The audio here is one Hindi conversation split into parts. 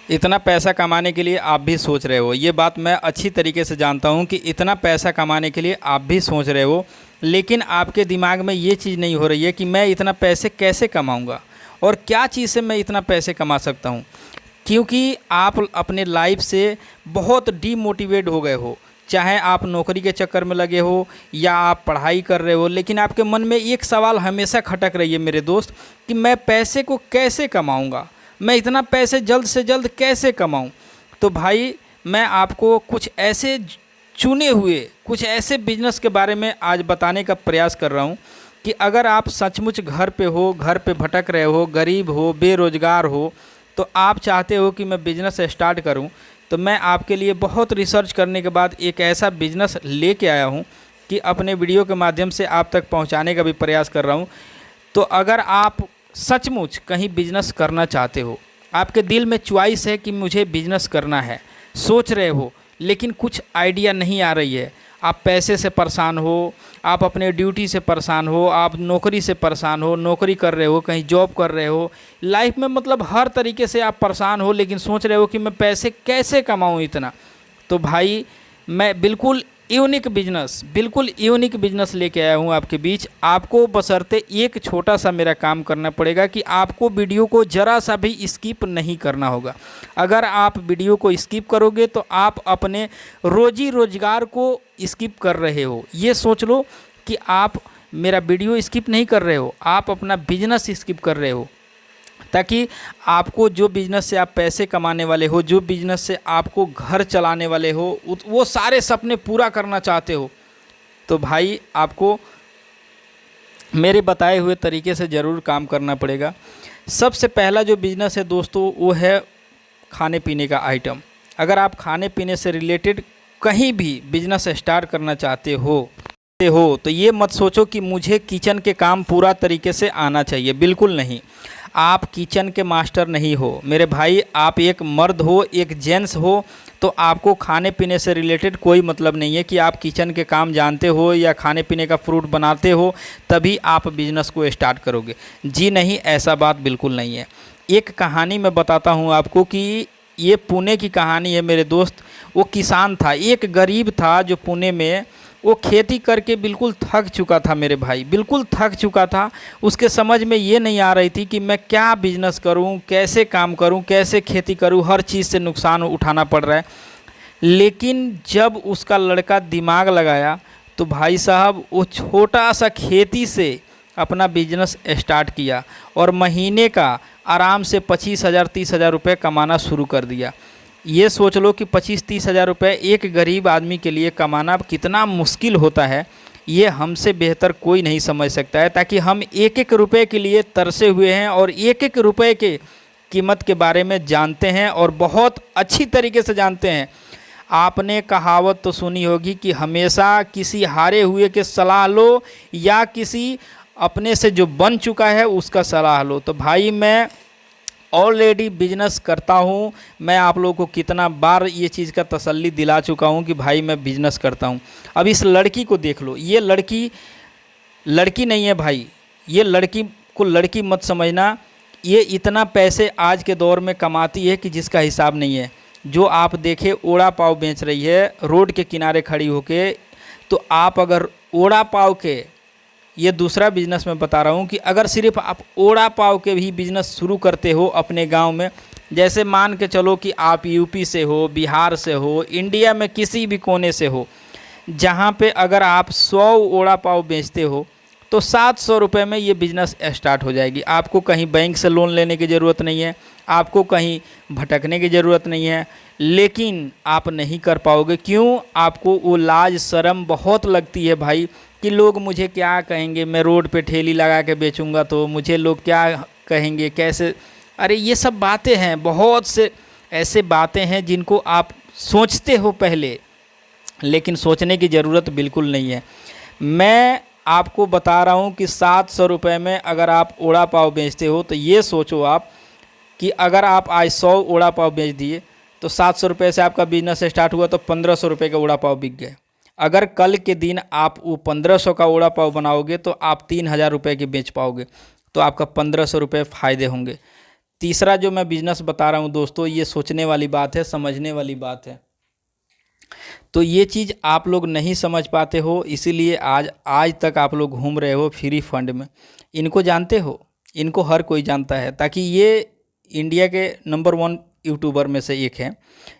इतना पैसा कमाने के लिए आप भी सोच रहे हो, ये बात मैं अच्छी तरीके से जानता हूँ कि इतना पैसा कमाने के लिए आप भी सोच रहे हो, लेकिन आपके दिमाग में ये चीज़ नहीं हो रही है कि मैं इतना पैसे कैसे कमाऊँगा और क्या चीज़ से मैं इतना पैसे कमा सकता हूँ। क्योंकि आप अपने लाइफ से बहुत डीमोटिवेट हो गए हो, चाहे आप नौकरी के चक्कर में लगे हो या आप पढ़ाई कर रहे हो, लेकिन आपके मन में एक सवाल हमेशा खटक रही है मेरे दोस्त कि मैं पैसे को कैसे कमाऊँगा, मैं इतना पैसे जल्द से जल्द कैसे कमाऊं। तो भाई मैं आपको कुछ ऐसे चुने हुए कुछ ऐसे बिजनेस के बारे में आज बताने का प्रयास कर रहा हूं कि अगर आप सचमुच घर पे हो, घर पे भटक रहे हो, गरीब हो, बेरोज़गार हो, तो आप चाहते हो कि मैं बिज़नेस स्टार्ट करूं, तो मैं आपके लिए बहुत रिसर्च करने के बाद एक ऐसा बिज़नेस लेके आया हूं कि अपने वीडियो के माध्यम से आप तक पहुंचाने का भी प्रयास कर रहा हूं। तो अगर आप सचमुच कहीं बिजनेस करना चाहते हो, आपके दिल में चॉइस है कि मुझे बिजनेस करना है, सोच रहे हो लेकिन कुछ आइडिया नहीं आ रही है, आप पैसे से परेशान हो, आप अपने ड्यूटी से परेशान हो, आप नौकरी से परेशान हो, नौकरी कर रहे हो, कहीं जॉब कर रहे हो, लाइफ में मतलब हर तरीके से आप परेशान हो, लेकिन सोच रहे हो कि मैं पैसे कैसे कमाऊँ इतना। तो भाई मैं बिल्कुल यूनिक बिजनेस लेके आया हूँ आपके बीच। आपको बशर्ते एक छोटा सा मेरा काम करना पड़ेगा कि आपको वीडियो को ज़रा सा भी स्किप नहीं करना होगा। अगर आप वीडियो को स्किप करोगे तो आप अपने रोजी रोजगार को स्किप कर रहे हो। ये सोच लो कि आप मेरा वीडियो स्किप नहीं कर रहे हो, आप अपना बिजनेस स्किप कर रहे हो, ताकि आपको जो बिज़नेस से आप पैसे कमाने वाले हो, जो बिज़नेस से आपको घर चलाने वाले हो, वो सारे सपने पूरा करना चाहते हो, तो भाई आपको मेरे बताए हुए तरीके से ज़रूर काम करना पड़ेगा। सबसे पहला जो बिज़नेस है दोस्तों, वो है खाने पीने का आइटम। अगर आप खाने पीने से रिलेटेड कहीं भी बिज़नेस स्टार्ट करना चाहते हो तो ये मत सोचो कि मुझे किचन के काम पूरा तरीके से आना चाहिए, बिल्कुल नहीं। आप किचन के मास्टर नहीं हो मेरे भाई, आप एक मर्द हो, एक जेंट्स हो, तो आपको खाने पीने से रिलेटेड कोई मतलब नहीं है कि आप किचन के काम जानते हो या खाने पीने का फ्रूट बनाते हो तभी आप बिज़नेस को स्टार्ट करोगे। जी नहीं, ऐसा बात बिल्कुल नहीं है। एक कहानी मैं बताता हूँ आपको कि ये पुणे की कहानी है मेरे दोस्त। वो किसान था, एक गरीब था जो पुणे में वो खेती करके बिल्कुल थक चुका था मेरे भाई, बिल्कुल थक चुका था। उसके समझ में ये नहीं आ रही थी कि मैं क्या बिज़नेस करूं, कैसे काम करूं, कैसे खेती करूं, हर चीज़ से नुकसान उठाना पड़ रहा है। लेकिन जब उसका लड़का दिमाग लगाया तो भाई साहब वो छोटा सा खेती से अपना बिजनेस स्टार्ट किया और महीने का आराम से 25,000 30,000 रुपये कमाना शुरू कर दिया। ये सोच लो कि 25-30 हज़ार रुपये एक गरीब आदमी के लिए कमाना कितना मुश्किल होता है, ये हमसे बेहतर कोई नहीं समझ सकता है। ताकि हम एक एक रुपये के लिए तरसे हुए हैं और एक एक रुपये के कीमत के बारे में जानते हैं और बहुत अच्छी तरीके से जानते हैं। आपने कहावत तो सुनी होगी कि हमेशा किसी हारे हुए के सलाह लो या किसी अपने से जो बन चुका है उसका सलाह लो। तो भाई मैं ऑलरेडी बिजनेस करता हूँ, मैं आप लोगों को कितना बार ये चीज़ का तसल्ली दिला चुका हूँ कि भाई मैं बिजनेस करता हूँ। अब इस लड़की को देख लो, ये लड़की नहीं है भाई, ये लड़की को लड़की मत समझना। ये इतना पैसे आज के दौर में कमाती है कि जिसका हिसाब नहीं है। जो आप देखे ओड़ा पाव बेच रही है रोड के किनारे खड़ी होके, तो आप अगर ओड़ा पाव के, ये दूसरा बिज़नेस मैं बता रहा हूँ कि अगर सिर्फ आप ओड़ा पाव के भी बिज़नेस शुरू करते हो अपने गांव में, जैसे मान के चलो कि आप यूपी से हो, बिहार से हो, इंडिया में किसी भी कोने से हो, जहाँ पे अगर आप 100 ओड़ा पाव बेचते हो तो 700 रुपये में ये बिज़नेस स्टार्ट हो जाएगी। आपको कहीं बैंक से लोन लेने की ज़रूरत नहीं है, आपको कहीं भटकने की ज़रूरत नहीं है, लेकिन आप नहीं कर पाओगे। क्यों? आपको वो लाज शर्म बहुत लगती है भाई कि लोग मुझे क्या कहेंगे, मैं रोड पे ठेली लगा के बेचूंगा तो मुझे लोग क्या कहेंगे, कैसे। अरे ये सब बातें हैं, बहुत से ऐसे बातें हैं जिनको आप सोचते हो पहले, लेकिन सोचने की ज़रूरत बिल्कुल नहीं है। मैं आपको बता रहा हूँ कि 700 रुपये में अगर आप ओड़ा पाव बेचते हो तो ये सोचो आप कि अगर आप आज 100 ओड़ा पाव बेच दिए तो 700 रुपये से आपका बिजनेस स्टार्ट हुआ तो 1500 रुपये का ओड़ा पाव बिक गए। अगर कल के दिन आप वो 1500 का ओड़ा पाव बनाओगे तो आप 3000 रुपये के बेच पाओगे, तो आपका 1500 रुपये फ़ायदे होंगे। तीसरा जो मैं बिजनेस बता रहा हूँ दोस्तों, ये सोचने वाली बात है, समझने वाली बात है। तो ये चीज़ आप लोग नहीं समझ पाते हो, इसीलिए आज तक आप लोग घूम रहे हो फ्री फंड में। इनको जानते हो? इनको हर कोई जानता है, ताकि ये इंडिया के नंबर 1 यूट्यूबर में से एक है।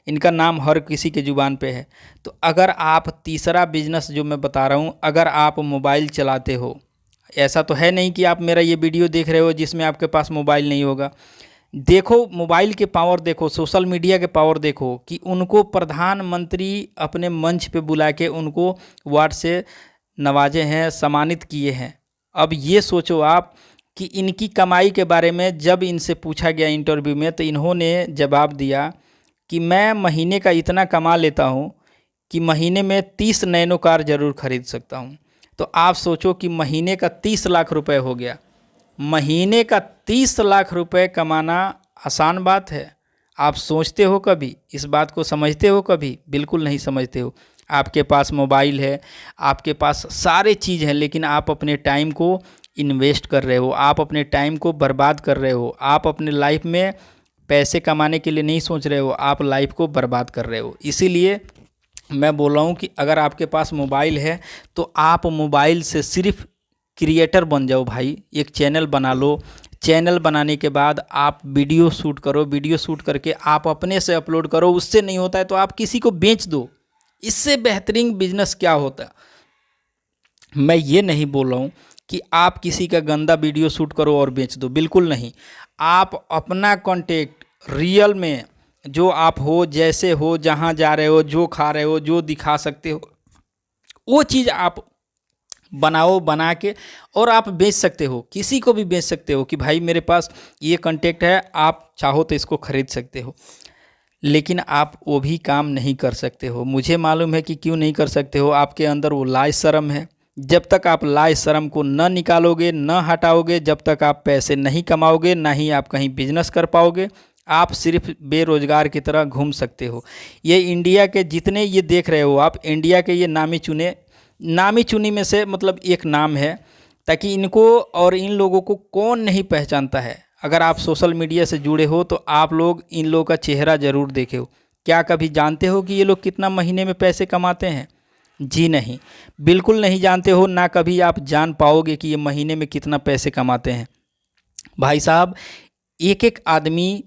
इनका नाम हर किसी के ज़ुबान पे है। तो अगर आप तीसरा बिजनेस जो मैं बता रहा हूँ, अगर आप मोबाइल चलाते हो, ऐसा तो है नहीं कि आप मेरा ये वीडियो देख रहे हो जिसमें आपके पास मोबाइल नहीं होगा। देखो मोबाइल के पावर, देखो सोशल मीडिया के पावर, देखो कि उनको प्रधानमंत्री अपने मंच पे बुला के उनको अवार्ड से नवाजे हैं, सम्मानित किए हैं। अब ये सोचो आप कि इनकी कमाई के बारे में जब इनसे पूछा गया इंटरव्यू में, तो इन्होंने जवाब दिया कि मैं महीने का इतना कमा लेता हूँ कि महीने में 30 नैनो कार ज़रूर खरीद सकता हूँ। तो आप सोचो कि महीने का 30 लाख रुपए हो गया। महीने का 30 लाख रुपए कमाना आसान बात है? आप सोचते हो कभी? इस बात को समझते हो कभी? बिल्कुल नहीं समझते हो। आपके पास मोबाइल है, आपके पास सारे चीज़ हैं, लेकिन आप अपने टाइम को इन्वेस्ट कर रहे हो, आप अपने टाइम को बर्बाद कर रहे हो। आप अपने लाइफ में पैसे कमाने के लिए नहीं सोच रहे हो, आप लाइफ को बर्बाद कर रहे हो। इसीलिए मैं बोल रहा हूँ कि अगर आपके पास मोबाइल है तो आप मोबाइल से सिर्फ क्रिएटर बन जाओ भाई। एक चैनल बना लो, चैनल बनाने के बाद आप वीडियो शूट करो, वीडियो शूट करके आप अपने से अपलोड करो। उससे नहीं होता है तो आप किसी को बेच दो। इससे बेहतरीन बिजनेस क्या होता है? मैं ये नहीं बोल रहा हूँ कि आप किसी का गंदा वीडियो शूट करो और बेच दो, बिल्कुल नहीं। आप अपना कॉन्टेक्ट रियल में जो आप हो, जैसे हो, जहाँ जा रहे हो, जो खा रहे हो, जो दिखा सकते हो, वो चीज़ आप बनाओ, बना के और आप बेच सकते हो। किसी को भी बेच सकते हो कि भाई मेरे पास ये कॉन्टेक्ट है, आप चाहो तो इसको ख़रीद सकते हो। लेकिन आप वो भी काम नहीं कर सकते हो। मुझे मालूम है कि क्यों नहीं कर सकते हो। आपके अंदर वो लाज शर्म है। जब तक आप लाज शर्म को न निकालोगे, न हटाओगे, जब तक आप पैसे नहीं कमाओगे, ना ही आप कहीं बिजनेस कर पाओगे। आप सिर्फ बेरोज़गार की तरह घूम सकते हो। ये इंडिया के जितने ये देख रहे हो आप, इंडिया के ये नामी चुनी में से मतलब एक नाम है, ताकि इनको और इन लोगों को कौन नहीं पहचानता है। अगर आप सोशल मीडिया से जुड़े हो तो आप लोग इन लोगों का चेहरा ज़रूर देखे हो। क्या कभी जानते हो कि ये लोग कितना महीने में पैसे कमाते हैं? जी नहीं, बिल्कुल नहीं जानते हो। ना कभी आप जान पाओगे कि ये महीने में कितना पैसे कमाते हैं। भाई साहब, एक एक आदमी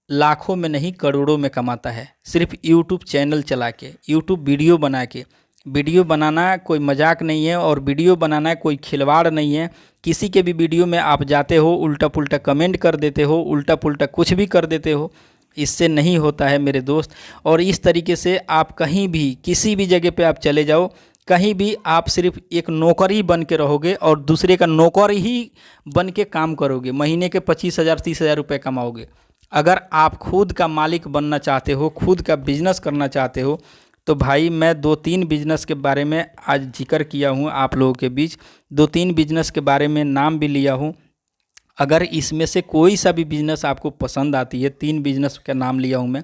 लाखों में नहीं करोड़ों में कमाता है, सिर्फ यूट्यूब चैनल चला के, यूट्यूब वीडियो बना के। वीडियो बनाना कोई मजाक नहीं है, और वीडियो बनाना कोई खिलवाड़ नहीं है। किसी के भी वीडियो में आप जाते हो, उल्टा पुल्टा कमेंट कर देते हो, उल्टा पुल्टा कुछ भी कर देते हो। इससे नहीं होता है मेरे दोस्त। और इस तरीके से आप कहीं भी किसी भी जगह पे आप चले जाओ, कहीं भी आप सिर्फ एक नौकर ही बन के रहोगे और दूसरे का नौकर ही बन के काम करोगे। महीने के 25,000 30,000 रुपये कमाओगे। अगर आप खुद का मालिक बनना चाहते हो, खुद का बिजनेस करना चाहते हो, तो भाई मैं 2-3 बिजनेस के बारे में आज जिक्र किया हूँ आप लोगों के बीच। 2-3 बिजनेस के बारे में नाम भी लिया हूँ। अगर इसमें से कोई सा भी बिज़नेस आपको पसंद आती है, 3 बिज़नेस का नाम लिया हूँ मैं,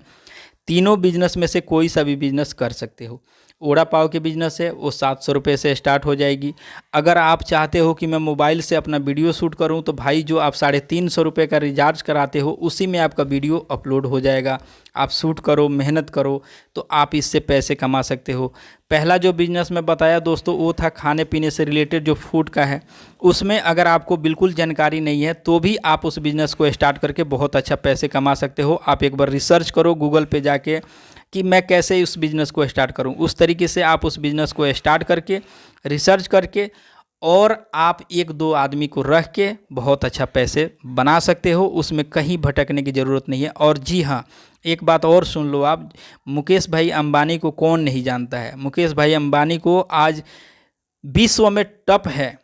तीनों बिज़नेस में से कोई सा भी बिज़नेस कर सकते हो। वड़ा पाव के बिज़नेस है, वो 700 रुपये से स्टार्ट हो जाएगी। अगर आप चाहते हो कि मैं मोबाइल से अपना वीडियो शूट करूं, तो भाई जो आप 350 रुपये का रिचार्ज कराते हो, उसी में आपका वीडियो अपलोड हो जाएगा। आप शूट करो, मेहनत करो, तो आप इससे पैसे कमा सकते हो। पहला जो बिज़नेस मैं बताया दोस्तों, वो था खाने पीने से रिलेटेड, जो फूड का है। उसमें अगर आपको बिल्कुल जानकारी नहीं है तो भी आप उस बिज़नेस को स्टार्ट करके बहुत अच्छा पैसे कमा सकते हो। आप एक बार रिसर्च करो गूगल पे जाके कि मैं कैसे उस बिज़नेस को स्टार्ट करूं। उस तरीके से आप उस बिज़नेस को स्टार्ट करके, रिसर्च करके, और आप 1-2 आदमी को रख के बहुत अच्छा पैसे बना सकते हो। उसमें कहीं भटकने की ज़रूरत नहीं है। और जी हाँ, एक बात और सुन लो आप, मुकेश भाई अंबानी को कौन नहीं जानता है? मुकेश भाई अंबानी को आज विश्व में टॉप है,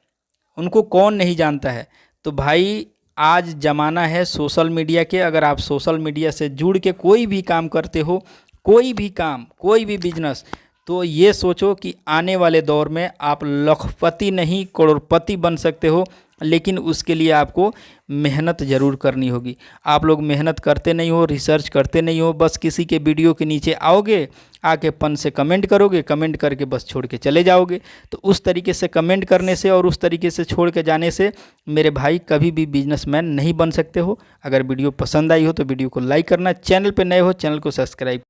उनको कौन नहीं जानता है? तो भाई आज ज़माना है सोशल मीडिया के। अगर आप सोशल मीडिया से जुड़ के कोई भी काम करते हो, कोई भी काम, कोई भी बिजनेस, तो ये सोचो कि आने वाले दौर में आप लखपति नहीं करोड़पति बन सकते हो। लेकिन उसके लिए आपको मेहनत ज़रूर करनी होगी। आप लोग मेहनत करते नहीं हो, रिसर्च करते नहीं हो, बस किसी के वीडियो के नीचे आओगे, आके पन से कमेंट करोगे, कमेंट करके बस छोड़ के चले जाओगे। तो उस तरीके से कमेंट करने से और उस तरीके से छोड़ के जाने से मेरे भाई कभी भी बिजनेसमैन नहीं बन सकते हो। अगर वीडियो पसंद आई हो तो वीडियो को लाइक करना, चैनल पर नए हो चैनल को सब्सक्राइब